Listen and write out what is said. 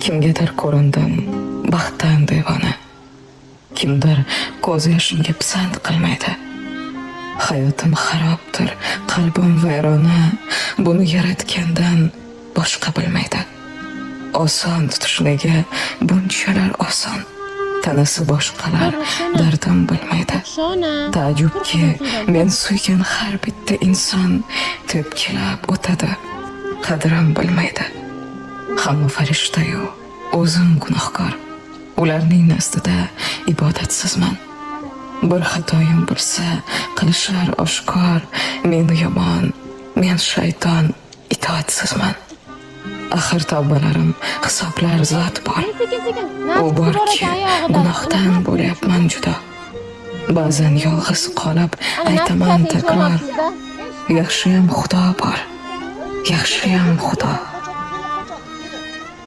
Kimgadir ko'rindim baxtdan devona, kimdir ko'z yoshimga pisand qilmaydi. Hayotim xarobdir, qalbim vayrona, buni yaratgandan boshqa bilmaydi. Oson tutishligi bunchalar oson, tanasi boshqalar dardim bilmaydi. Taajjubki men suygan har bitta inson tepkilab o'tadi, qadrim bilmaydi. Hamma farishta-yu o'zim gunohkor, ularning nazdida ibodatsizman. Bir xatoyim bo'lsa qilishar oshkor, men yomon, men shayton, itoatsizman. Axir tavbalarim hisoblar zot bor. U borki gunohdan bo'lyapman judo. Ba'zan yolg'iz qolib aytaman takror, yaxshiyam Xudo bor, yaxshiyam Xudo.